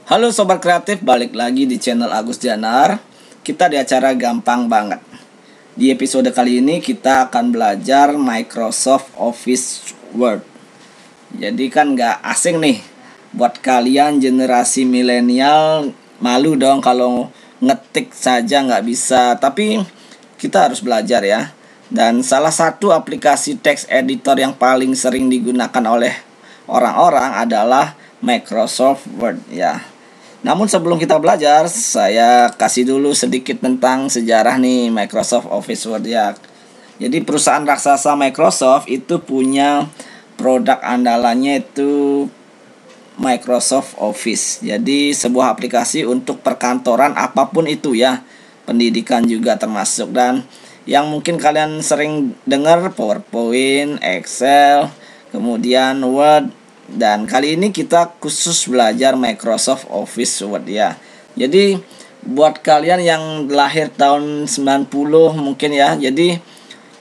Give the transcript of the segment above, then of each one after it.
Halo Sobat Kreatif, balik lagi di channel Agus Janar. Kita di acara Gampang Banget. Di episode kali ini kita akan belajar Microsoft Office Word. Jadi kan gak asing nih buat kalian generasi milenial, malu dong kalau ngetik saja gak bisa. Tapi kita harus belajar ya. Dan salah satu aplikasi text editor yang paling sering digunakan oleh orang-orang adalah Microsoft Word ya. Namun sebelum kita belajar, saya kasih dulu sedikit tentang sejarah nih Microsoft Office Word ya. Jadi perusahaan raksasa Microsoft itu punya produk andalannya itu Microsoft Office. Jadi sebuah aplikasi untuk perkantoran apapun itu ya. Pendidikan juga termasuk. Dan yang mungkin kalian sering dengar PowerPoint, Excel, kemudian Word. Dan kali ini kita khusus belajar Microsoft Office Word ya. Jadi buat kalian yang lahir tahun 90 mungkin ya, jadi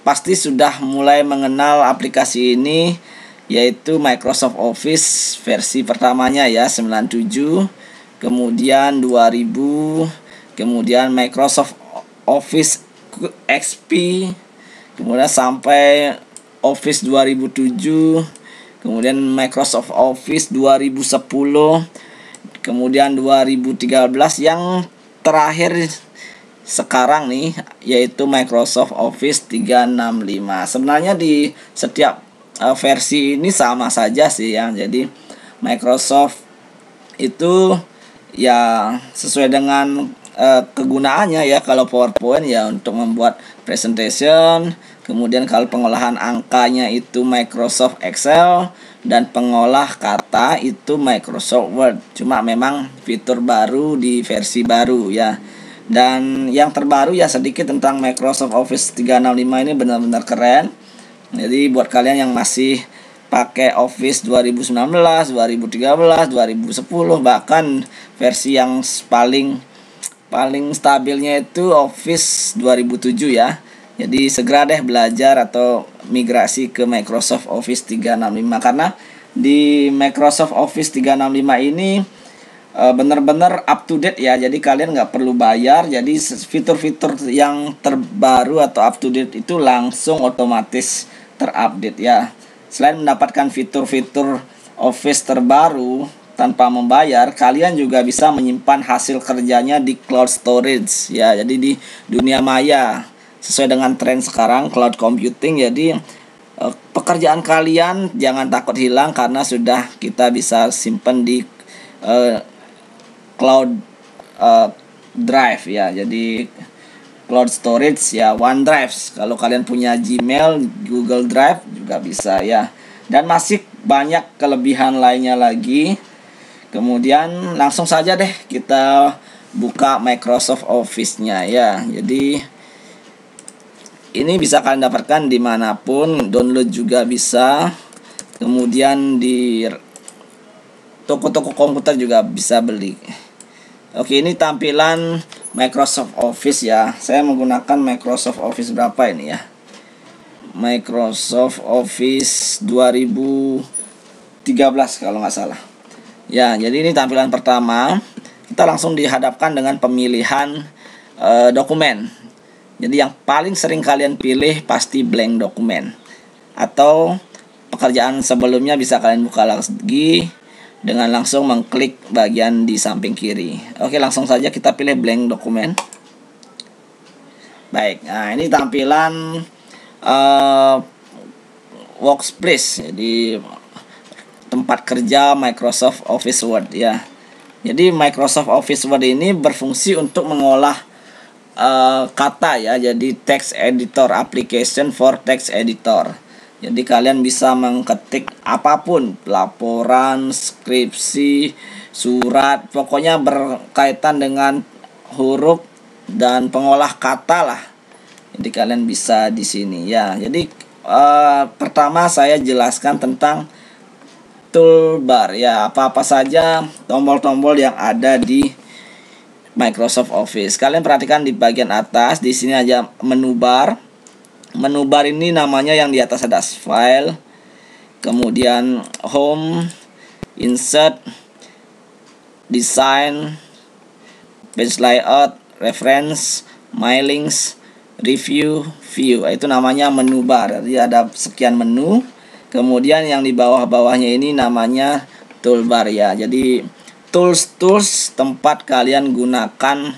pasti sudah mulai mengenal aplikasi ini, yaitu Microsoft Office versi pertamanya ya 97, kemudian 2000, kemudian Microsoft Office XP, kemudian sampai Office 2007, kemudian Microsoft Office 2010, kemudian 2013, yang terakhir sekarang nih yaitu Microsoft Office 365. Sebenarnya di setiap versi ini sama saja sih ya. Jadi Microsoft itu ya sesuai dengan kegunaannya ya. Kalau PowerPoint ya untuk membuat presentation, kemudian kalau pengolahan angkanya itu Microsoft Excel, dan pengolah kata itu Microsoft Word. Cuma memang fitur baru di versi baru ya. Dan yang terbaru ya sedikit tentang Microsoft Office 365 ini benar-benar keren. Jadi buat kalian yang masih pakai Office 2019, 2013, 2010, bahkan versi yang paling stabilnya itu Office 2007 ya. Jadi segera deh belajar atau migrasi ke Microsoft Office 365, karena di Microsoft Office 365 ini benar-benar up to date ya. Jadi kalian nggak perlu bayar. Jadi fitur-fitur yang terbaru atau up to date itu langsung otomatis terupdate ya. Selain mendapatkan fitur-fitur Office terbaru tanpa membayar, kalian juga bisa menyimpan hasil kerjanya di cloud storage ya. Jadi di dunia maya sesuai dengan tren sekarang cloud computing. Jadi pekerjaan kalian jangan takut hilang karena sudah kita bisa simpan di cloud drive ya. Jadi cloud storage ya, OneDrive. Kalau kalian punya Gmail, Google Drive juga bisa ya. Dan masih banyak kelebihan lainnya lagi. Kemudian langsung saja deh kita buka Microsoft Office-nya ya. Jadi ini bisa kalian dapatkan dimanapun, download juga bisa. Kemudian di toko-toko komputer juga bisa beli. Oke, ini tampilan Microsoft Office ya. Saya menggunakan Microsoft Office berapa ini ya? Microsoft Office 2013 kalau nggak salah. Ya, jadi ini tampilan pertama. Kita langsung dihadapkan dengan pemilihan dokumen. Jadi yang paling sering kalian pilih pasti blank dokumen. Atau pekerjaan sebelumnya bisa kalian buka lagi dengan langsung mengklik bagian di samping kiri. Oke, langsung saja kita pilih blank dokumen. Baik, nah ini tampilan workspace. Jadi tempat kerja Microsoft Office Word ya. Jadi Microsoft Office Word ini berfungsi untuk mengolah kata ya. Jadi text editor, application for text editor. Jadi kalian bisa mengketik apapun, laporan, skripsi, surat, pokoknya berkaitan dengan huruf dan pengolah kata lah. Jadi kalian bisa di sini ya. Jadi pertama saya jelaskan tentang toolbar ya, apa-apa saja tombol-tombol yang ada di Microsoft Office. Kalian perhatikan di bagian atas, di sini aja menu bar. Menu bar ini namanya yang di atas ada file, kemudian home, insert, design, page layout, reference, my links, review, view. Itu namanya menu bar. Jadi ada sekian menu. Kemudian yang di bawah-bawahnya ini namanya toolbar ya. Jadi tools tempat kalian gunakan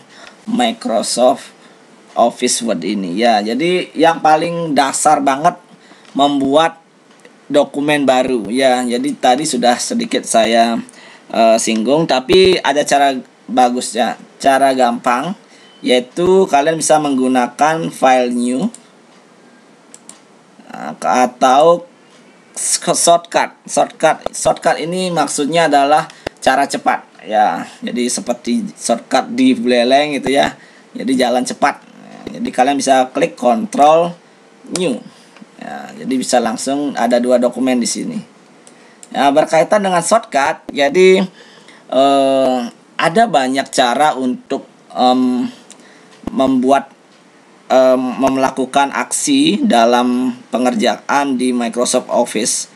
Microsoft Office Word ini ya. Jadi yang paling dasar banget membuat dokumen baru ya. Jadi tadi sudah sedikit saya singgung, tapi ada cara bagus ya, cara gampang, yaitu kalian bisa menggunakan file new atau shortcut ini maksudnya adalah cara cepat ya. Jadi seperti shortcut di Beleleng gitu ya, jadi jalan cepat. Jadi kalian bisa klik Control New ya, jadi bisa langsung ada 2 dokumen di sini ya. Berkaitan dengan shortcut, jadi ada banyak cara untuk melakukan aksi dalam pengerjaan di Microsoft Office.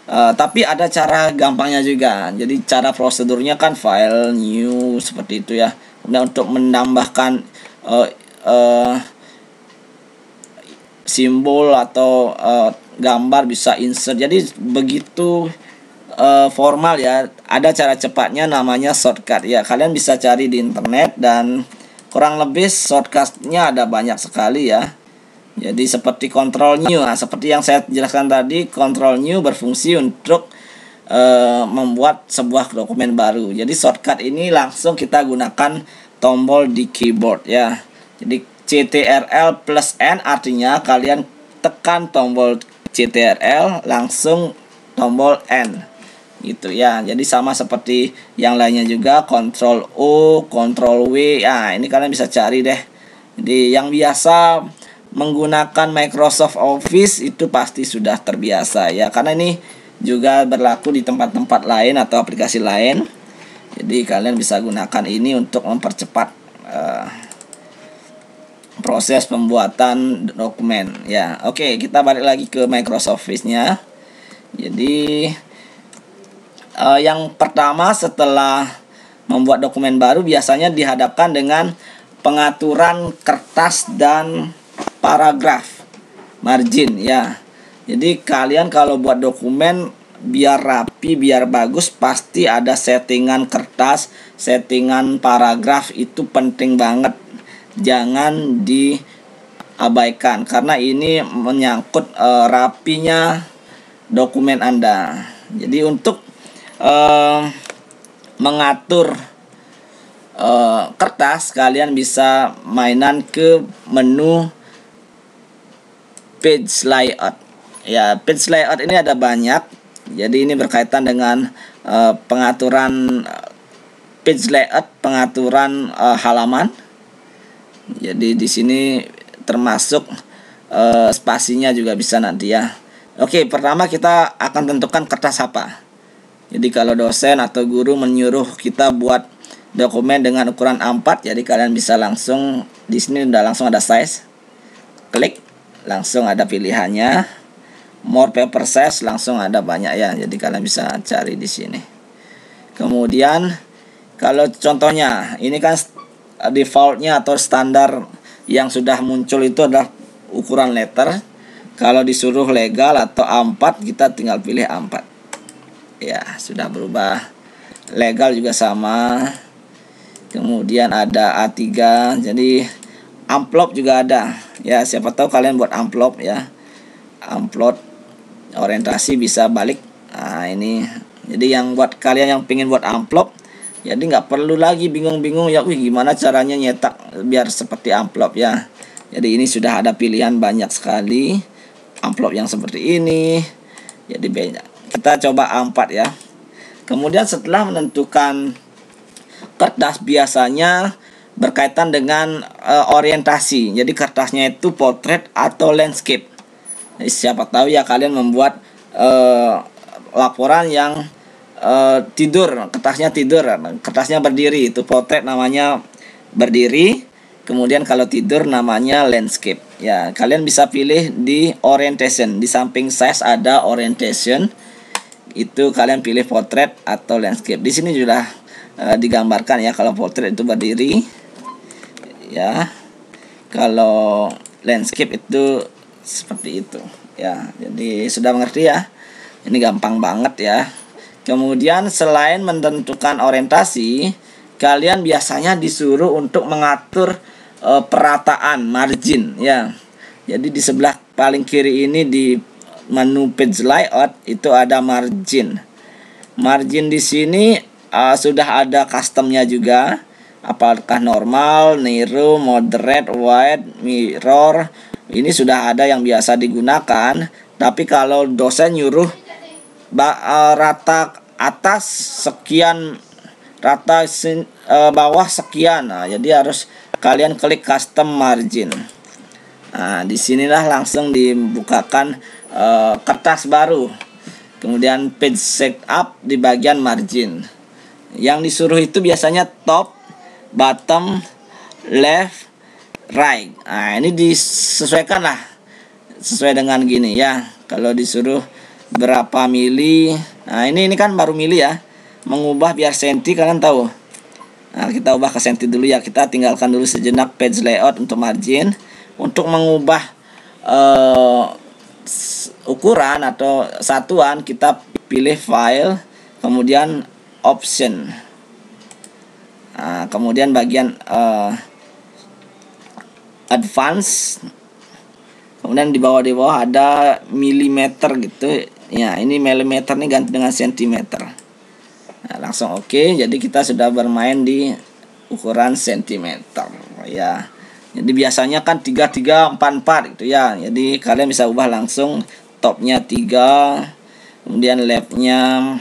Tapi ada cara gampangnya juga. Jadi cara prosedurnya kan file new seperti itu ya. Kemudian untuk menambahkan simbol atau gambar bisa insert. Jadi begitu formal ya. Ada cara cepatnya namanya shortcut ya. Kalian bisa cari di internet dan kurang lebih shortcutnya ada banyak sekali ya. Jadi seperti Control New, seperti yang saya jelaskan tadi, Control New berfungsi untuk membuat sebuah dokumen baru. Jadi shortcut ini langsung kita gunakan tombol di keyboard ya. Jadi CTRL plus N artinya kalian tekan tombol CTRL langsung tombol N gitu ya. Jadi sama seperti yang lainnya juga, Control O, Control W. Ya, ini kalian bisa cari deh. Jadi yang biasa menggunakan Microsoft Office itu pasti sudah terbiasa ya, karena ini juga berlaku di tempat-tempat lain atau aplikasi lain. Jadi kalian bisa gunakan ini untuk mempercepat proses pembuatan dokumen ya. Oke, kita balik lagi ke Microsoft Office-nya. Jadi yang pertama setelah membuat dokumen baru biasanya dihadapkan dengan pengaturan kertas dan paragraf margin ya. Jadi kalian kalau buat dokumen biar rapi, biar bagus, pasti ada settingan kertas, settingan paragraf. Itu penting banget, jangan diabaikan karena ini menyangkut rapinya dokumen Anda. Jadi untuk mengatur kertas, kalian bisa mainan ke menu page layout ya. Page layout ini ada banyak, jadi ini berkaitan dengan pengaturan page layout, pengaturan halaman. Jadi di sini termasuk spasinya juga bisa nanti ya. Oke, pertama kita akan tentukan kertas apa. Jadi kalau dosen atau guru menyuruh kita buat dokumen dengan ukuran A4, jadi kalian bisa langsung di sini udah langsung ada size, klik, langsung ada pilihannya. More paper size langsung ada banyak ya, jadi kalian bisa cari di sini. Kemudian kalau contohnya ini kan defaultnya atau standar yang sudah muncul itu adalah ukuran letter. Kalau disuruh legal atau A4, kita tinggal pilih A4 ya, sudah berubah. Legal juga sama. Kemudian ada A3, jadi amplop juga ada ya, siapa tahu kalian buat amplop ya, amplop orientasi bisa balik. Nah ini, jadi yang buat kalian yang pengen buat amplop, jadi nggak perlu lagi bingung-bingung ya, gimana caranya nyetak biar seperti amplop ya. Jadi ini sudah ada pilihan banyak sekali amplop yang seperti ini. Jadi banyak. Kita coba A4 ya. Kemudian setelah menentukan kertas, biasanya berkaitan dengan orientasi. Jadi kertasnya itu portrait atau landscape. Jadi siapa tahu ya kalian membuat laporan yang tidur, kertasnya tidur, kertasnya berdiri, itu portrait namanya berdiri. Kemudian kalau tidur namanya landscape. Ya, kalian bisa pilih di orientation. Di samping size ada orientation. Itu kalian pilih portrait atau landscape. Di sini sudah digambarkan ya. Kalau portrait itu berdiri ya, kalau landscape itu seperti itu ya. Jadi sudah mengerti ya, ini gampang banget ya. Kemudian selain menentukan orientasi, kalian biasanya disuruh untuk mengatur perataan margin ya. Jadi di sebelah paling kiri ini di menu page layout itu ada margin. Margin di sini sudah ada customnya juga. Apakah normal, narrow, moderate, wide, mirror. Ini sudah ada yang biasa digunakan. Tapi kalau dosen nyuruh rata atas sekian, rata bawah sekian. Nah, jadi harus kalian klik custom margin. Nah, disinilah langsung dibukakan kertas baru. Kemudian page setup di bagian margin. Yang disuruh itu biasanya top, bottom, left, right. Nah, ini disesuaikan lah, sesuai dengan gini ya. Kalau disuruh berapa mili, nah ini kan baru mili ya. Mengubah biar senti, kalian tahu. Nah, kita ubah ke senti dulu ya. Kita tinggalkan dulu sejenak page layout untuk margin. Untuk mengubah ukuran atau satuan, kita pilih file, kemudian option. Nah, kemudian bagian advance, kemudian di bawah ada milimeter gitu ya. Ini milimeter nih ganti dengan sentimeter. Nah, langsung oke. Jadi kita sudah bermain di ukuran sentimeter ya. Jadi biasanya kan 33, 44 gitu ya. Jadi kalian bisa ubah langsung, topnya 3, kemudian leftnya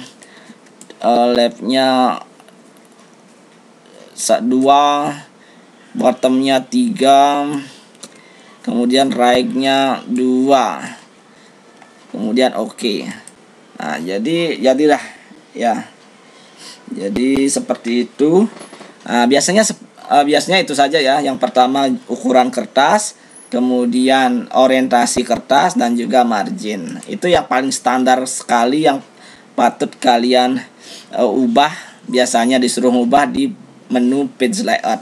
2, bottomnya 3, kemudian right-nya 2, kemudian oke. Nah, jadilah ya. Jadi seperti itu. Nah, biasanya itu saja ya. Yang pertama ukuran kertas, kemudian orientasi kertas, dan juga margin. Itu yang paling standar sekali yang patut kalian ubah. Biasanya disuruh ubah di menu page layout.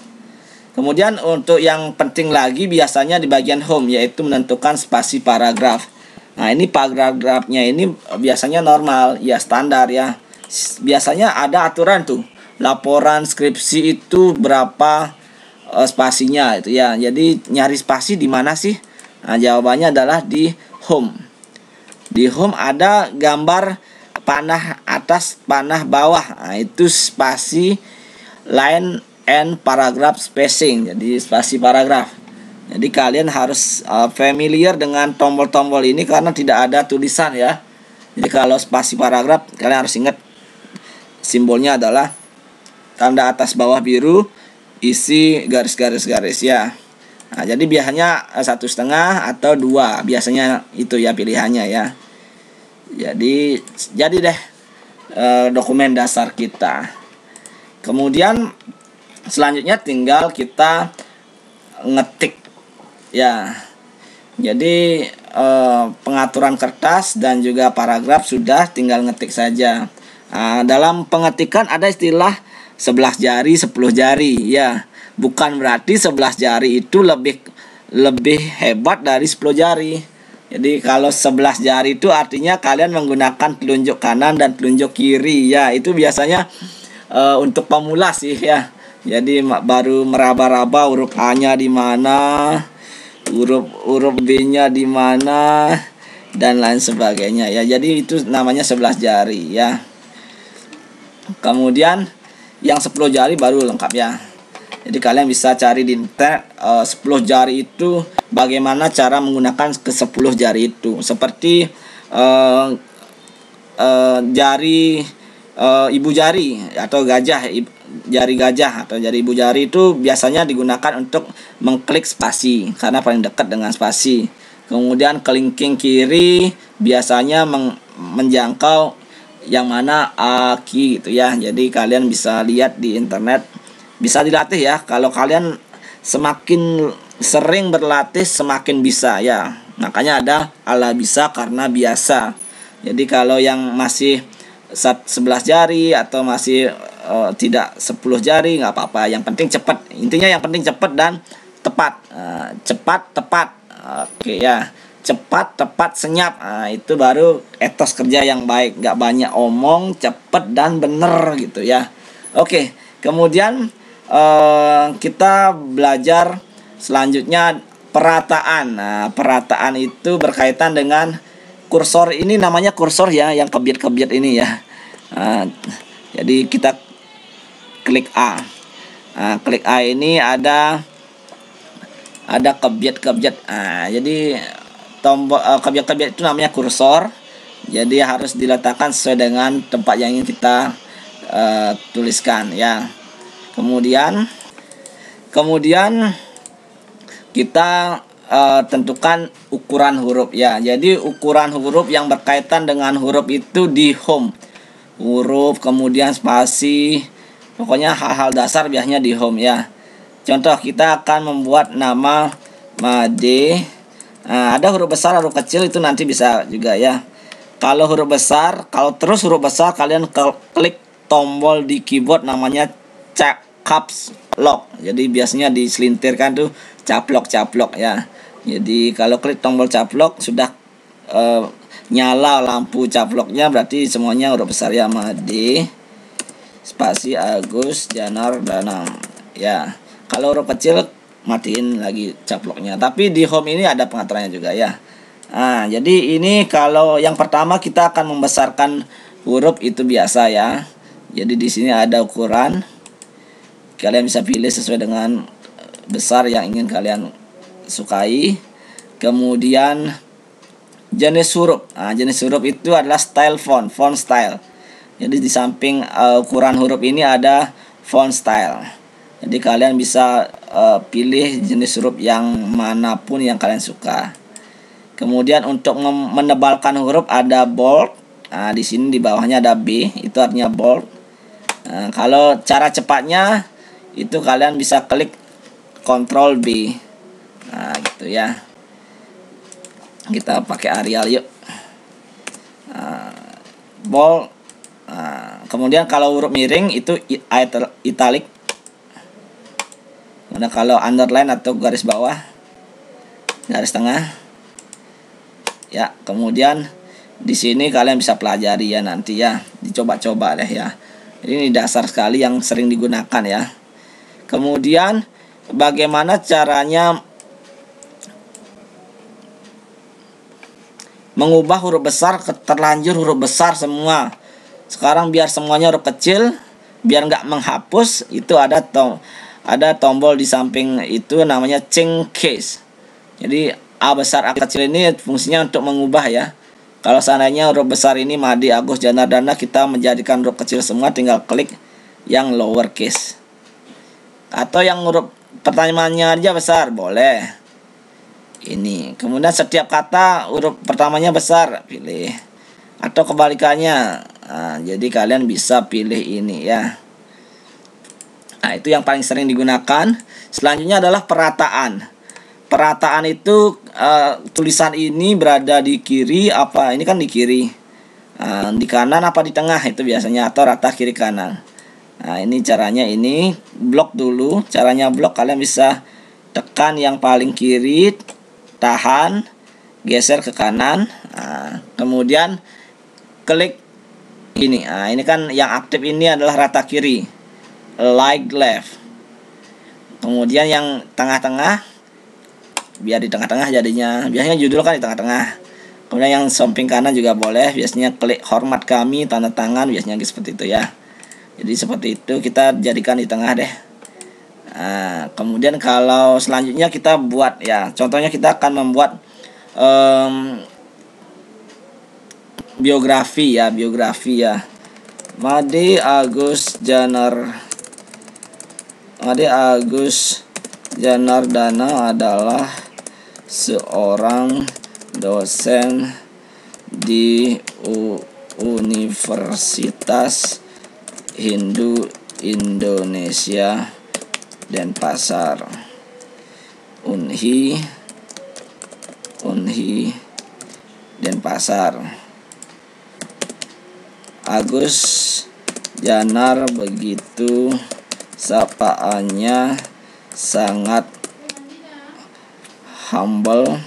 Kemudian untuk yang penting lagi biasanya di bagian home, yaitu menentukan spasi paragraf. Nah, ini paragrafnya ini biasanya normal ya, standar ya. Biasanya ada aturan tuh, laporan skripsi itu berapa spasinya itu ya. Jadi nyari spasi di mana sih? Nah, jawabannya adalah di home. Di home ada gambar panah atas, panah bawah. Nah, itu spasi line and paragraph spacing. Jadi spasi paragraf. Jadi kalian harus familiar dengan tombol-tombol ini karena tidak ada tulisan ya. Jadi kalau spasi paragraf, kalian harus ingat simbolnya adalah tanda atas bawah biru, isi garis-garis ya. Nah, jadi biasanya 1,5 atau 2, biasanya itu ya pilihannya ya. Jadi deh dokumen dasar kita. Kemudian selanjutnya tinggal kita ngetik ya. Jadi pengaturan kertas dan juga paragraf sudah, tinggal ngetik saja. Nah, dalam pengetikan ada istilah 11 jari 10 jari ya. Bukan berarti 11 jari itu lebih hebat dari 10 jari. Jadi kalau 11 jari itu artinya kalian menggunakan telunjuk kanan dan telunjuk kiri ya. Itu biasanya untuk pemula sih ya. Jadi baru meraba-raba huruf A-nya di mana, huruf B-nya di mana, dan lain sebagainya ya. Jadi itu namanya 11 jari ya. Kemudian yang 10 jari baru lengkap ya. Jadi kalian bisa cari di internet 10 jari itu bagaimana cara menggunakan ke 10 jari itu. Seperti jari ibu jari atau gajah, jari gajah atau jari ibu jari itu biasanya digunakan untuk mengklik spasi karena paling dekat dengan spasi. Kemudian kelingking kiri biasanya menjangkau yang mana aki gitu ya. Jadi kalian bisa lihat di internet, bisa dilatih ya. Kalau kalian semakin sering berlatih semakin bisa ya. Makanya ada ala bisa karena biasa. Jadi kalau yang masih 11 jari atau masih tidak 10 jari nggak apa-apa, yang penting cepat. Intinya yang penting cepat dan tepat. Cepat, tepat. Oke ya, cepat, tepat, senyap. Itu baru etos kerja yang baik, nggak banyak omong, cepat dan bener gitu ya. Oke, kemudian kita belajar selanjutnya perataan. Nah, perataan itu berkaitan dengan kursor. Ini namanya kursor ya, yang kebiet-kebiet ini ya. Jadi kita klik A. Klik A ini ada kebiet-kebiet. Jadi tombol kebiet-kebiet itu namanya kursor. Jadi harus diletakkan sesuai dengan tempat yang ingin kita tuliskan ya. Kemudian kita tentukan ukuran huruf ya. Jadi ukuran huruf yang berkaitan dengan huruf itu di home. Huruf, kemudian spasi, pokoknya hal-hal dasar biasanya di home ya. Contoh, kita akan membuat nama Made. Ada huruf besar, huruf kecil, itu nanti bisa juga ya. Kalau huruf besar, kalau terus huruf besar, kalian klik tombol di keyboard namanya caps lock. Jadi biasanya diselintirkan tuh caplok ya. Jadi kalau klik tombol caplok sudah nyala lampu caploknya, berarti semuanya huruf besar ya. Made spasi Agus Janar Danang ya. Kalau huruf kecil matiin lagi caploknya. Tapi di home ini ada pengaturannya juga ya. Jadi ini kalau yang pertama kita akan membesarkan huruf itu biasa ya. Jadi di sini ada ukuran. Kalian bisa pilih sesuai dengan besar yang ingin kalian sukai. Kemudian jenis huruf. Jenis huruf itu adalah style font style. Jadi di samping ukuran huruf ini ada font style. Jadi kalian bisa pilih jenis huruf yang manapun yang kalian suka. Kemudian untuk menebalkan huruf ada bold. Di sini di bawahnya ada B, itu artinya bold. Kalau cara cepatnya itu kalian bisa klik Ctrl B. Gitu ya. Kita pakai Arial yuk. Bold. Kemudian kalau huruf miring itu italic. Kemudian kalau underline atau garis bawah, garis tengah. Ya, kemudian di sini kalian bisa pelajari ya nanti ya, dicoba-coba deh ya. Ini dasar sekali yang sering digunakan ya. Kemudian bagaimana caranya mengubah huruf besar ke terlanjur huruf besar semua. Sekarang biar semuanya huruf kecil, biar nggak menghapus, itu ada tombol di samping itu namanya change case. Jadi A besar A kecil ini fungsinya untuk mengubah ya. Kalau seandainya huruf besar ini Made Agus Janardana, kita menjadikan huruf kecil semua, tinggal klik yang lower case. Atau yang huruf pertamanya aja besar, boleh. Ini. Kemudian setiap kata huruf pertamanya besar, pilih. Atau kebalikannya. Jadi kalian bisa pilih ini ya. Itu yang paling sering digunakan. Selanjutnya adalah perataan. Perataan itu tulisan ini berada di kiri apa? Ini kan di kiri. Di kanan apa di tengah itu biasanya, atau rata kiri kanan. Ini caranya, ini blok dulu. Caranya blok, kalian bisa tekan yang paling kiri, tahan, geser ke kanan. Kemudian klik ini. Ini kan yang aktif ini adalah rata kiri, like left. Kemudian yang tengah-tengah, biar di tengah-tengah jadinya. Biasanya judul kan di tengah-tengah. Kemudian yang samping kanan juga boleh. Biasanya klik hormat kami, tanda tangan, biasanya seperti itu ya. Jadi seperti itu, kita jadikan di tengah deh. Kemudian kalau selanjutnya kita buat ya. Contohnya kita akan membuat biografi ya. Made Agus Janardana adalah seorang dosen di Universitas Hindu Indonesia Denpasar, Unhi Denpasar. Agus Janar begitu sapaannya sangat humble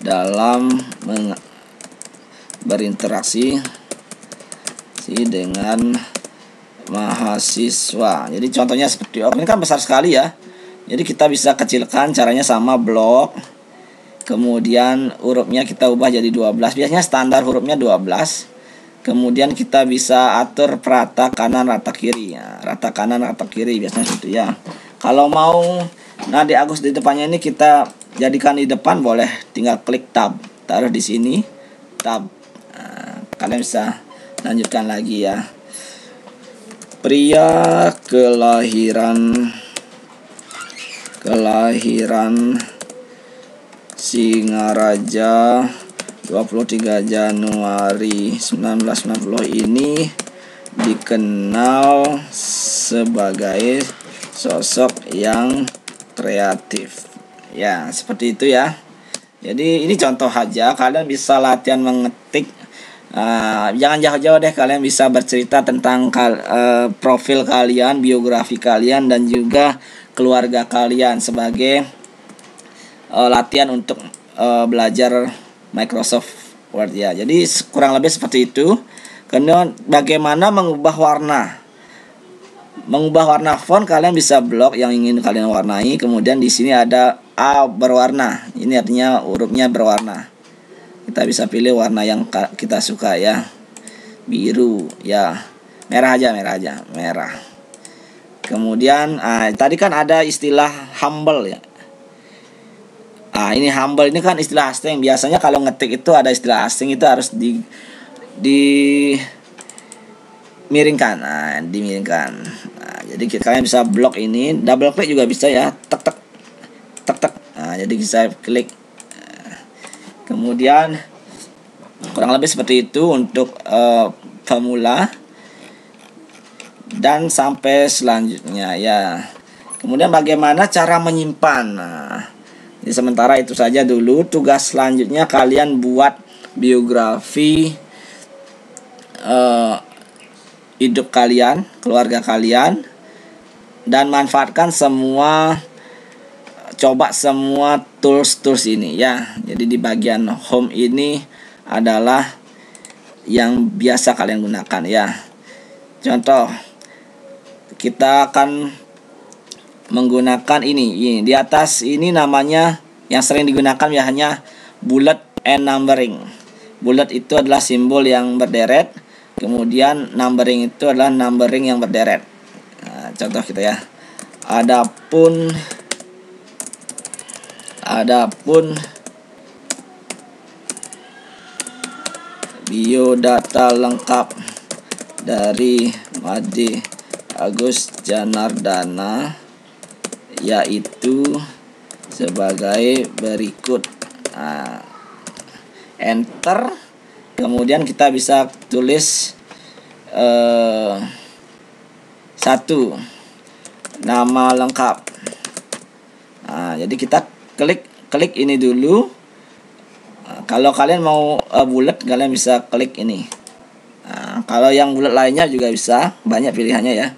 dalam berinteraksi dengan mahasiswa. Jadi contohnya seperti ini kan besar sekali ya. Jadi kita bisa kecilkan, caranya sama blok. Kemudian hurufnya kita ubah jadi 12. Biasanya standar hurufnya 12. Kemudian kita bisa atur rata kanan rata kiri ya. Rata kanan rata kiri biasanya gitu ya. Kalau mau Nadi Agus di depannya ini kita jadikan di depan, boleh tinggal klik tab, taruh di sini tab. Nah, kalian bisa lanjutkan lagi ya. Pria kelahiran Singaraja 23 Januari 1990 ini dikenal sebagai sosok yang kreatif. Ya, seperti itu ya. Jadi ini contoh aja, kalian bisa latihan mengetik. Jangan jauh-jauh deh, kalian bisa bercerita tentang profil kalian, biografi kalian, dan juga keluarga kalian sebagai latihan untuk belajar Microsoft Word ya. Jadi kurang lebih seperti itu. Kemudian bagaimana mengubah warna? Mengubah warna font, kalian bisa blok yang ingin kalian warnai. Kemudian di sini ada A berwarna. Ini artinya hurufnya berwarna. Kita bisa pilih warna yang kita suka ya. Biru ya. Merah aja. Kemudian tadi kan ada istilah humble ya. Ini humble ini kan istilah asing. Biasanya kalau ngetik itu ada istilah asing itu harus dimiringkan. Dimiringkan. Jadi kalian bisa blok ini, double klik juga bisa ya. Tek. Jadi bisa klik. Kemudian kurang lebih seperti itu untuk pemula dan sampai selanjutnya ya. Kemudian bagaimana cara menyimpan? Jadi sementara itu saja dulu. Tugas selanjutnya kalian buat biografi hidup kalian, keluarga kalian, dan manfaatkan coba semua tools ini ya. Jadi di bagian home ini adalah yang biasa kalian gunakan ya. Contoh, kita akan menggunakan ini di atas ini, namanya yang sering digunakan ya hanya bullet and numbering. Bullet itu adalah simbol yang berderet, kemudian numbering itu adalah numbering yang berderet. Contoh kita ya. Adapun biodata lengkap dari Made Agus Janardana yaitu sebagai berikut. Enter. Kemudian kita bisa tulis 1 nama lengkap. Jadi kita klik ini dulu. Kalau kalian mau bulat, kalian bisa klik ini. Kalau yang bulat lainnya juga bisa, banyak pilihannya ya.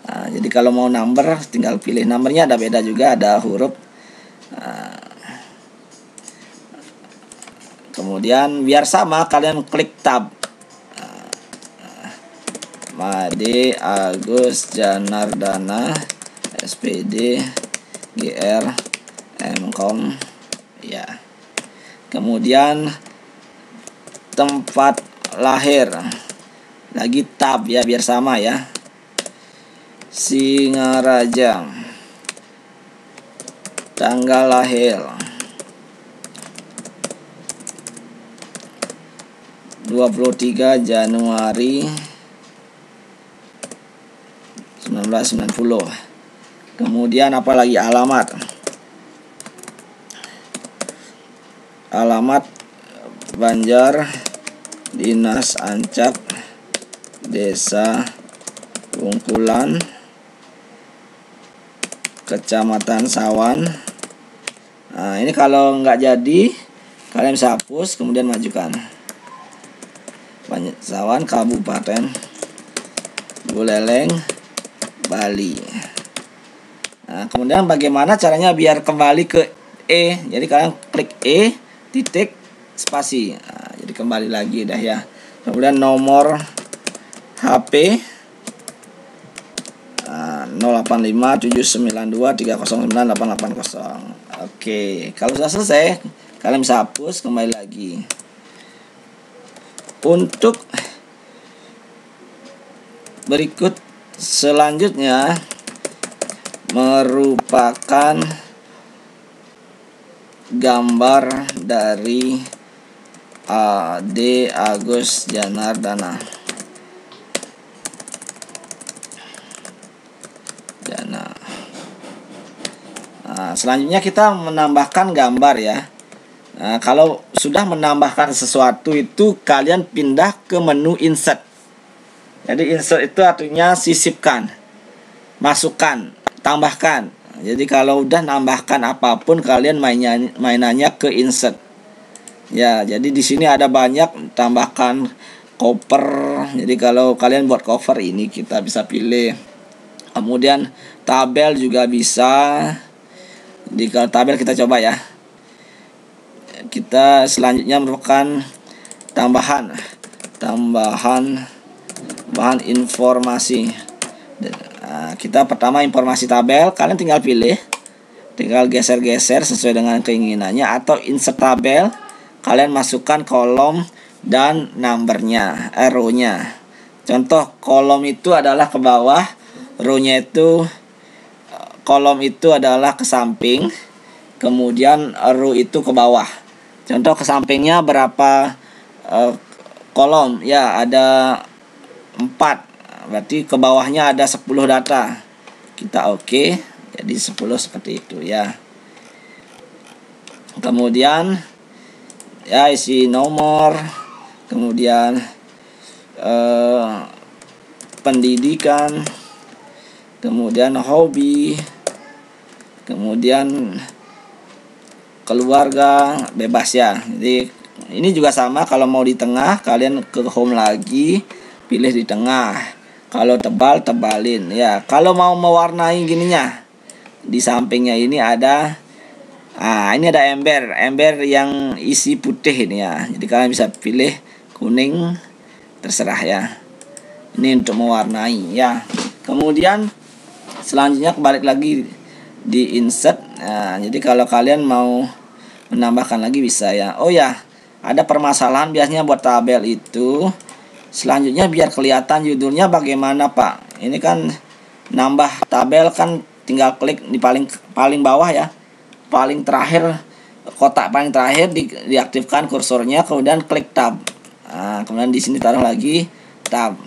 Jadi kalau mau number, tinggal pilih numbernya, ada beda juga, ada huruf. Kemudian biar sama, kalian klik tab. Made Agus Janardana SPD GR MCom ya. Kemudian tempat lahir, lagi tab ya biar sama ya. Singaraja, tanggal lahir 23 Januari 1990. Kemudian apalagi alamat Banjar, Dinas Ancak, Desa Bungkulan, Kecamatan Sawan. Ini kalau nggak jadi, kalian bisa hapus kemudian majukan. Sawan Kabupaten Buleleng Bali. Nah, kemudian bagaimana caranya biar kembali ke E? Jadi kalian klik E titik spasi. Nah, jadi kembali lagi dah ya. Kemudian nomor HP 085792309880. Oke, kalau sudah selesai kalian bisa hapus, kembali lagi. Untuk berikut selanjutnya merupakan gambar dari D. Agus Janardana. Nah, selanjutnya kita menambahkan gambar ya. Nah, kalau sudah menambahkan sesuatu itu kalian pindah ke menu insert. Jadi insert itu artinya sisipkan, masukkan, tambahkan. Jadi kalau udah nambahkan apapun kalian mainannya ke insert. Ya, jadi di sini ada banyak tambahkan cover. Jadi kalau kalian buat cover ini kita bisa pilih. Kemudian tabel juga bisa. Di kalau tabel kita coba ya. Kita selanjutnya merupakan bahan informasi. Nah, kita pertama informasi tabel, kalian tinggal pilih, tinggal geser-geser sesuai dengan keinginannya, atau insert tabel, kalian masukkan kolom dan numbernya, row-nya. Contoh kolom itu adalah ke bawah, row-nya itu kolom itu adalah ke samping, kemudian row itu ke bawah. Contoh ke sampingnya berapa kolom? Ya, ada 4. Berarti ke bawahnya ada 10 data. Kita oke. Jadi 10 seperti itu ya. Kemudian ya isi nomor, kemudian pendidikan, kemudian hobi, kemudian keluarga, bebas ya. Jadi ini juga sama, kalau mau di tengah kalian ke home lagi, pilih di tengah. Kalau tebal, tebalin ya. Kalau mau mewarnai gininya, di sampingnya ini ada ini ada ember yang isi putih ini ya. Jadi kalian bisa pilih kuning, terserah ya. Ini untuk mewarnai ya. Kemudian selanjutnya kembali lagi di insert. Nah, jadi kalau kalian mau menambahkan lagi bisa ya. Oh ya, ada permasalahan biasanya buat tabel itu. Selanjutnya biar kelihatan judulnya bagaimana Pak? Ini kan nambah tabel kan tinggal klik di paling bawah ya. Paling terakhir, kotak paling terakhir diaktifkan kursornya, kemudian klik tab. Nah, kemudian di sini taruh lagi tab.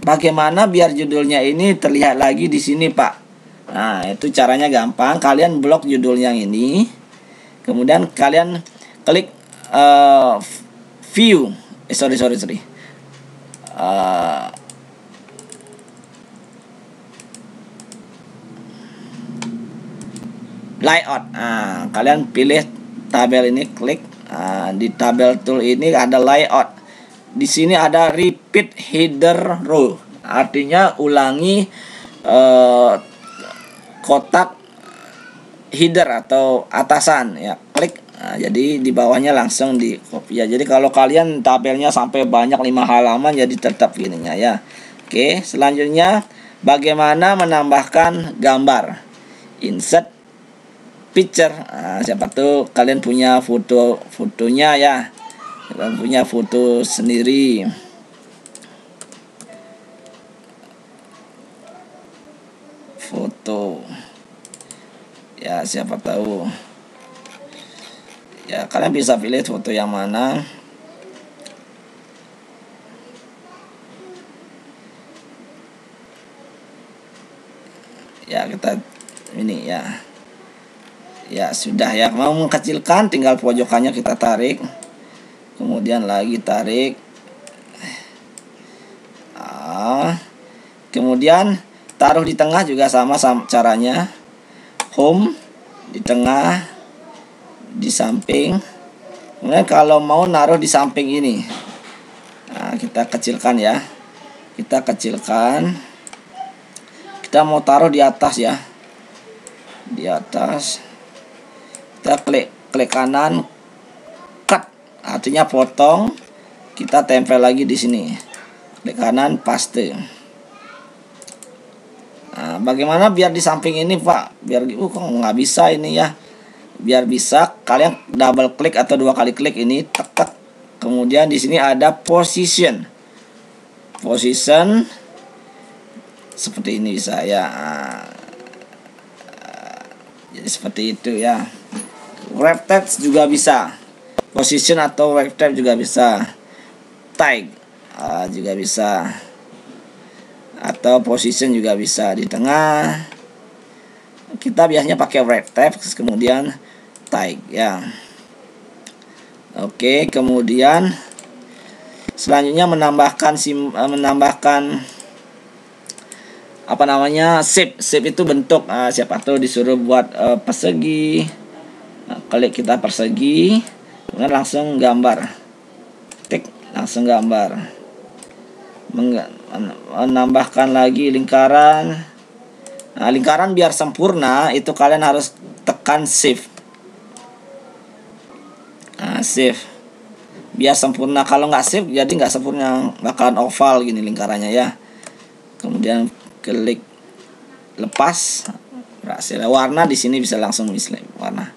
Bagaimana biar judulnya ini terlihat lagi di sini Pak? Nah, itu caranya gampang. Kalian blok judul yang ini, kemudian kalian klik view. Layout. Nah, kalian pilih tabel ini, klik. Nah, di tabel tool ini ada layout. Di sini ada repeat header row. Artinya ulangi kotak header atau atasan ya, klik. Nah, jadi di bawahnya langsung di copy ya. Jadi kalau kalian tabelnya sampai banyak 5 halaman jadi tetap gininya ya. Oke, selanjutnya bagaimana menambahkan gambar? Insert picture. Nah, siapa tuh kalian punya fotonya ya. Kalian punya foto sendiri. Foto ya, siapa tahu ya, kalian bisa pilih foto yang mana. Ya, kita ini ya. Ya sudah ya, mau mengkecilkan tinggal pojokannya kita tarik, kemudian lagi tarik, kemudian taruh di tengah juga sama caranya. Home di tengah, di samping. Kemudian kalau mau naruh di samping ini, nah, kita kecilkan ya. Kita kecilkan. kita mau taruh di atas ya, di atas. Kita klik kanan, cut, artinya potong. Kita tempel lagi di sini, klik kanan, paste. Nah, bagaimana biar di samping ini Pak? Biar kok nggak bisa ini ya. Biar bisa, kalian double klik atau 2 kali klik ini, tek. Kemudian di sini ada position. Seperti ini bisa ya. Jadi seperti itu ya. Wrap text juga bisa. Position atau wrap text juga bisa. Tag juga bisa. Atau position juga bisa di tengah. Kita biasanya pakai wrap text kemudian tag ya. Oke, kemudian selanjutnya menambahkan apa namanya, shape itu bentuk. Siapa tahu disuruh buat persegi. Klik kita persegi, kemudian langsung gambar, tik, langsung gambar. Menambahkan lagi lingkaran. Nah, lingkaran biar sempurna itu kalian harus tekan shift. Shift biar sempurna. Kalau nggak shift jadi nggak sempurna, bakalan oval gini lingkarannya ya. Kemudian klik lepas, berhasil. Warna di sini bisa langsung milih warna.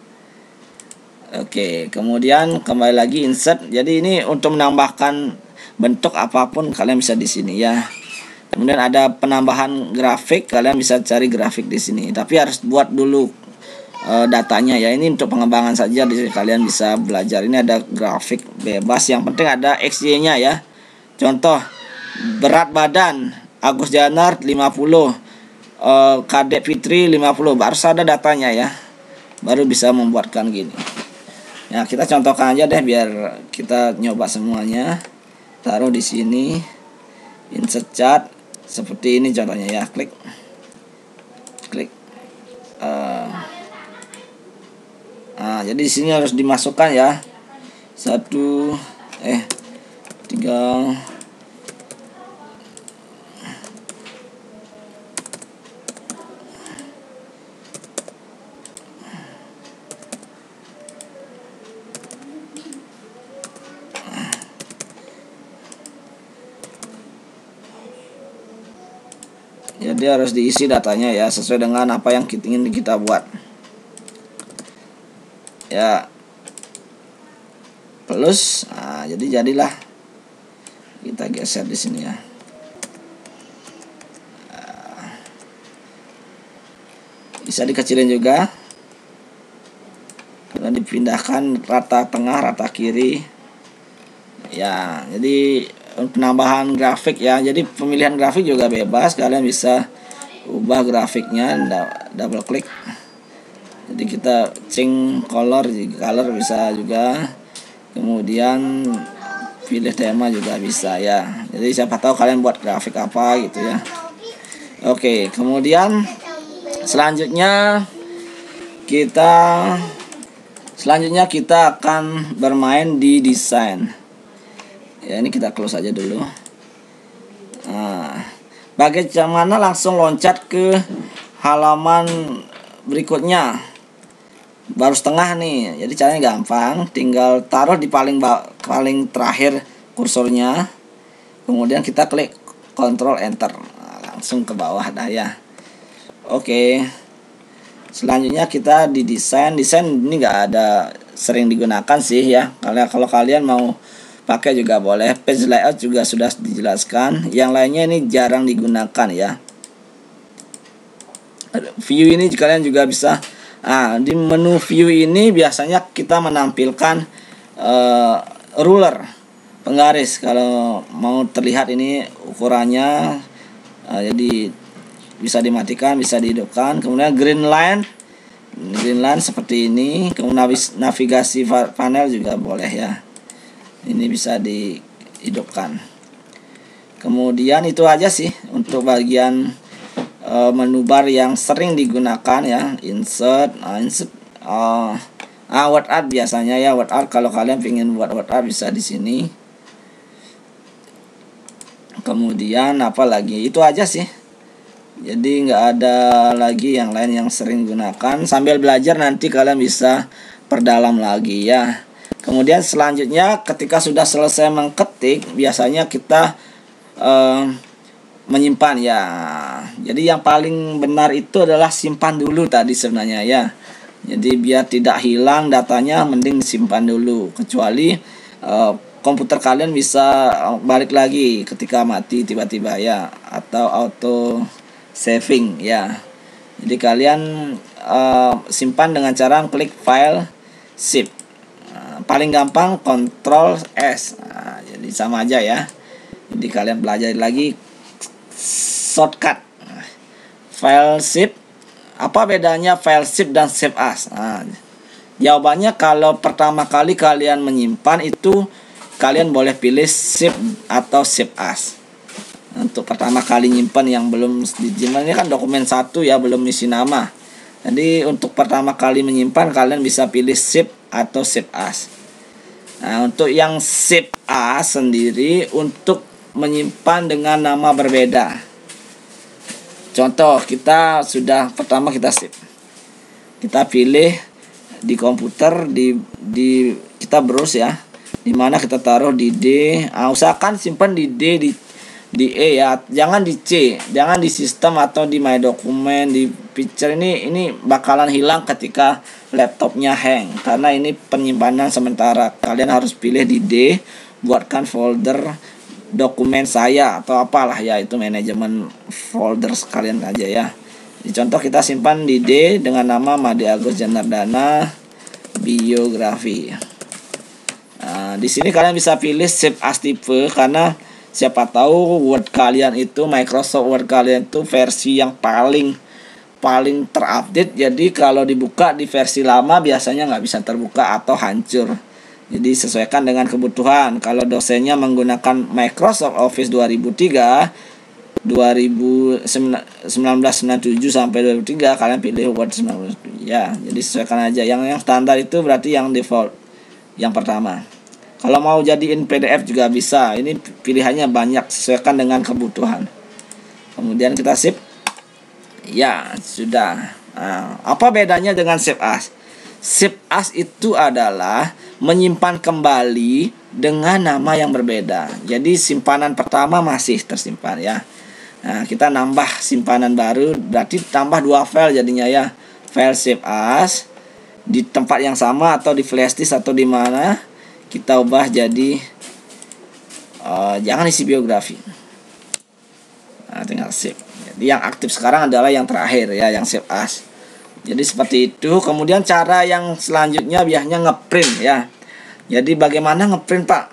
Oke, kemudian kembali lagi insert. Jadi ini untuk menambahkan bentuk apapun kalian bisa di sini ya. Kemudian ada penambahan grafik, kalian bisa cari grafik di sini. Tapi harus buat dulu datanya ya. Ini untuk pengembangan saja, di sini kalian bisa belajar. Ini ada grafik bebas, yang penting ada XY-nya ya. Contoh berat badan Agus Janar 50, Kadek Fitri 50, harus ada datanya ya. Baru bisa membuatkan gini. Ya, kita contohkan aja deh biar kita nyoba semuanya. Taruh di sini, insert chart seperti ini contohnya ya. Klik. Jadi di sini harus dimasukkan ya. 3. Jadi harus diisi datanya ya, sesuai dengan apa yang ingin kita buat. Ya. Plus, jadilah. Kita geser di sini ya. Bisa dikecilin juga. Dan dipindahkan rata tengah, rata kiri. Ya, jadi penambahan grafik ya. Jadi pemilihan grafik juga bebas, kalian bisa ubah grafiknya, double klik. Jadi kita change color bisa juga. Kemudian pilih tema juga bisa ya. Jadi siapa tahu kalian buat grafik apa gitu ya. Oke, kemudian selanjutnya kita akan bermain di desain. Ya, ini kita close aja dulu. Bagaimana langsung loncat ke halaman berikutnya? Baru setengah nih. Jadi caranya gampang, tinggal taruh di paling terakhir kursornya. Kemudian kita klik Ctrl Enter. Langsung ke bawah dah ya. Oke. Selanjutnya kita di desain. Desain ini nggak ada sering digunakan sih ya. Kalau kalian mau pakai juga boleh. Page layout juga sudah dijelaskan. Yang lainnya ini jarang digunakan ya. View ini kalian juga bisa. Di menu view ini biasanya kita menampilkan ruler, penggaris. Kalau mau terlihat ini ukurannya, jadi bisa dimatikan, bisa dihidupkan. Kemudian green line seperti ini. Kemudian navigasi panel juga boleh ya. Ini bisa dihidupkan. Kemudian itu aja sih untuk bagian menu bar yang sering digunakan ya. Insert word art biasanya ya. Word art, kalau kalian ingin buat word art bisa di sini. Kemudian apa lagi, itu aja sih Jadi nggak ada lagi yang lain yang sering gunakan. Sambil belajar nanti kalian bisa perdalam lagi ya. Kemudian selanjutnya ketika sudah selesai mengetik, biasanya kita menyimpan ya. Jadi yang paling benar itu adalah simpan dulu tadi sebenarnya ya. Jadi biar tidak hilang datanya, mending simpan dulu. Kecuali komputer kalian bisa balik lagi ketika mati tiba-tiba ya, atau auto saving ya. Jadi kalian simpan dengan cara klik file zip. Paling gampang Ctrl S. Jadi sama aja ya. Jadi kalian belajar lagi shortcut file zip. Apa bedanya file zip dan save as? Jawabannya kalau pertama kali kalian menyimpan itu kalian boleh pilih zip atau save as. Untuk pertama kali nyimpan yang belum disimpan, ini kan dokumen satu ya, belum isi nama. Jadi untuk pertama kali menyimpan kalian bisa pilih zip atau save as. Nah, untuk yang save as sendiri untuk menyimpan dengan nama berbeda. Contoh, kita sudah pertama kita save. Kita pilih di komputer di kita browse ya. Dimana kita taruh di D. Usahakan simpan di D di E ya, jangan di C, jangan di sistem atau di my dokumen, di picture. Ini bakalan hilang ketika laptopnya hang, karena ini penyimpanan sementara. Kalian harus pilih di D, buatkan folder dokumen saya atau apalah ya, itu manajemen folder sekalian aja ya. Di contoh kita simpan di D dengan nama Made Agus Janardana biografi. Nah, di sini kalian bisa pilih save as tipe, karena siapa tahu Word kalian itu, Microsoft Word kalian itu versi yang paling terupdate. Jadi kalau dibuka di versi lama biasanya nggak bisa terbuka atau hancur. Jadi sesuaikan dengan kebutuhan. Kalau dosennya menggunakan Microsoft Office 2003 1997 sampai 2003, kalian pilih Word 19 ya. Jadi sesuaikan aja. Yang standar itu berarti yang default, yang pertama. Kalau mau jadiin PDF juga bisa. Ini pilihannya banyak, sesuaikan dengan kebutuhan. Kemudian kita save. Ya, sudah. Nah, apa bedanya dengan save as? Save as itu adalah menyimpan kembali dengan nama yang berbeda. Jadi simpanan pertama masih tersimpan ya. Nah, kita nambah simpanan baru, berarti tambah 2 file jadinya ya. File save as di tempat yang sama atau di flash disk atau di mana. Kita ubah jadi jangan isi biografi. Nah, tinggal save. Jadi yang aktif sekarang adalah yang terakhir ya, yang save as. Jadi seperti itu. Kemudian cara yang selanjutnya biasanya ngeprint ya. Jadi bagaimana ngeprint Pak?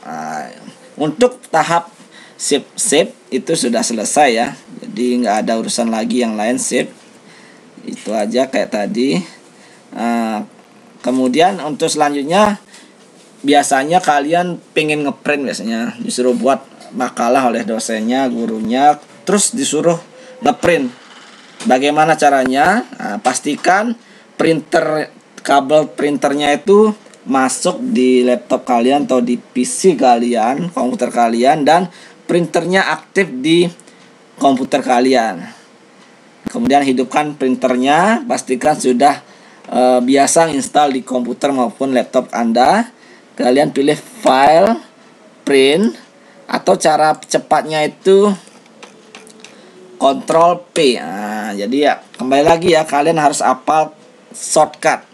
Untuk tahap save itu sudah selesai ya. Jadi nggak ada urusan lagi yang lain, save itu aja kayak tadi. Kemudian untuk selanjutnya, biasanya kalian pengen ngeprint, biasanya disuruh buat makalah oleh dosennya, gurunya, terus disuruh ngeprint. Bagaimana caranya? Pastikan kabel printernya itu masuk di laptop kalian atau di PC kalian, komputer kalian, dan printernya aktif di komputer kalian. Kemudian hidupkan printernya, pastikan sudah biasa install di komputer maupun laptop Anda. Kalian pilih file, print, atau cara cepatnya itu Ctrl P. Jadi ya kembali lagi ya, kalian harus hafal shortcut,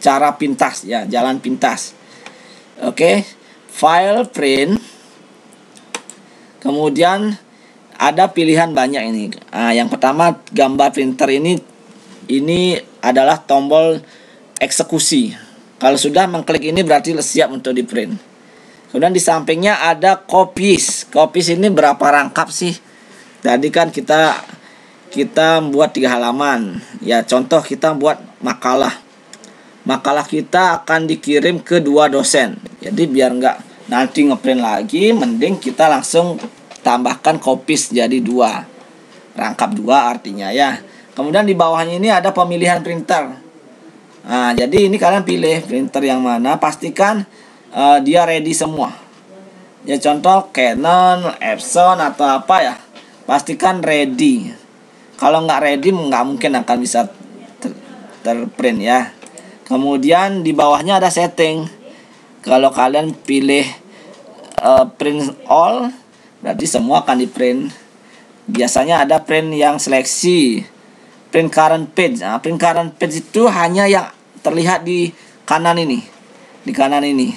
cara pintas ya, jalan pintas. Oke, file, print. Kemudian ada pilihan banyak ini. Yang pertama, gambar printer ini adalah tombol eksekusi. Kalau sudah mengklik ini berarti siap untuk di print. Kemudian di sampingnya ada copies. Copies ini berapa rangkap sih? Tadi kan kita buat 3 halaman. Ya, contoh kita buat makalah. Makalah kita akan dikirim ke 2 dosen. Jadi biar nggak nanti ngeprint lagi, mending kita langsung tambahkan copies jadi 2. Rangkap 2 artinya ya. Kemudian di bawahnya ini ada pemilihan printer. Jadi ini kalian pilih printer yang mana, pastikan dia ready semua. Ya, contoh Canon, Epson atau apa ya, pastikan ready. Kalau nggak ready nggak mungkin akan bisa terprint ya. Kemudian di bawahnya ada setting. Kalau kalian pilih print all, berarti semua akan di print. Biasanya ada print yang seleksi, print current page. Nah, print current page itu hanya yang terlihat di kanan ini, di kanan ini.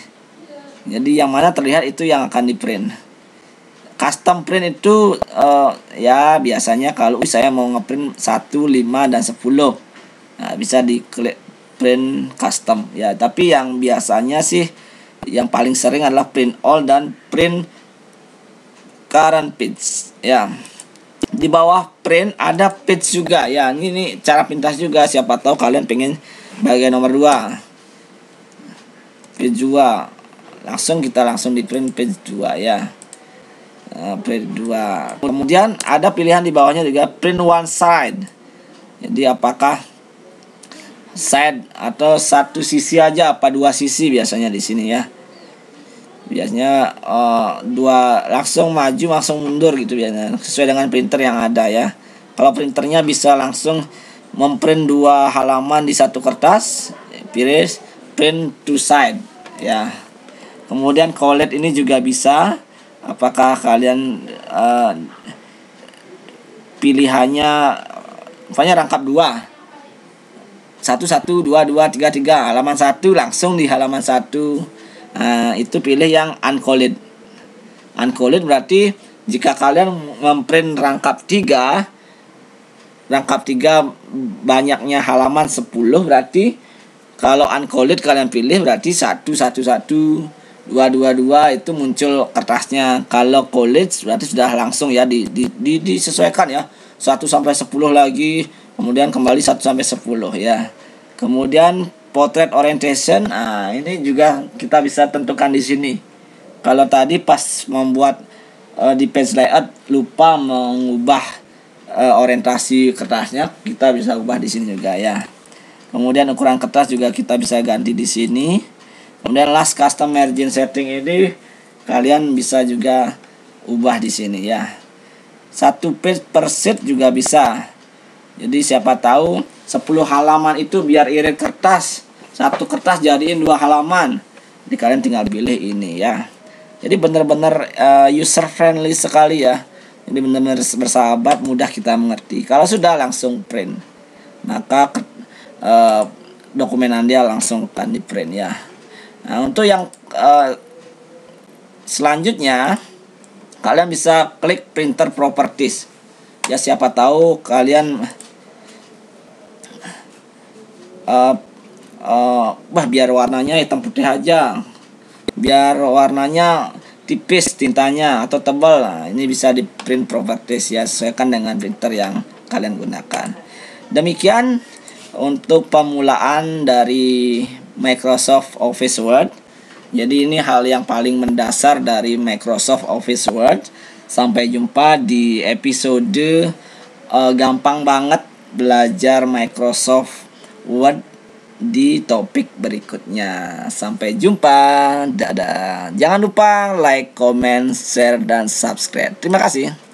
Jadi yang mana terlihat itu yang akan di print. Custom print itu ya biasanya kalau saya mau ngeprint 1, 5, dan 10, nah, bisa diklik print custom ya. Tapi yang biasanya sih yang paling sering adalah print all dan print current page ya. Di bawah print ada page juga ya. Ini cara pintas juga, siapa tahu kalian pengen bagian nomor 2, page 2. Kita langsung di print page 2 ya. Print 2. Kemudian ada pilihan di bawahnya juga print one side. Jadi apakah side atau satu sisi aja apa dua sisi biasanya di sini ya. Biasanya dua, langsung maju langsung mundur gitu biasanya, sesuai dengan printer yang ada ya. Kalau printernya bisa langsung memprint 2 halaman di satu kertas, pilih print two side ya. Kemudian collate ini juga bisa, apakah kalian pilihannya misalnya rangkap 2, 1, 1, 2, 2, 3, 3, halaman 1 langsung di halaman 1. Itu pilih yang uncolored. Uncolored berarti jika kalian memprint rangkap 3 banyaknya halaman 10, berarti kalau uncolored kalian pilih berarti 1, 1, 1, 2, 2, 2 itu muncul kertasnya. Kalau college berarti sudah langsung ya disesuaikan ya, 1 sampai 10 lagi, kemudian kembali 1 sampai 10 ya. Kemudian portrait orientation, ini juga kita bisa tentukan di sini. Kalau tadi pas membuat di page layout lupa mengubah orientasi kertasnya, kita bisa ubah di sini juga ya. Kemudian ukuran kertas juga kita bisa ganti di sini. Kemudian last custom margin setting ini kalian bisa juga ubah di sini ya. 1 page per sheet juga bisa. Jadi siapa tahu 10 halaman itu biar irit kertas, 1 kertas jadiin 2 halaman. Jadi kalian tinggal pilih ini ya. Jadi benar-benar user friendly sekali ya. Jadi benar-benar bersahabat, mudah kita mengerti. Kalau sudah langsung print, maka dokumen Anda langsung akan di print ya. Nah, untuk yang selanjutnya kalian bisa klik printer properties. Ya siapa tahu kalian biar warnanya hitam putih aja, biar warnanya tipis tintanya atau tebal. Nah, ini bisa di print properties ya, sesuaikan dengan printer yang kalian gunakan. Demikian untuk pemulaan dari Microsoft Office Word. Jadi ini hal yang paling mendasar dari Microsoft Office Word. Sampai jumpa di episode gampang banget belajar Microsoft Word di topik berikutnya. Sampai jumpa. Dadah. Jangan lupa like, comment, share, dan subscribe. Terima kasih.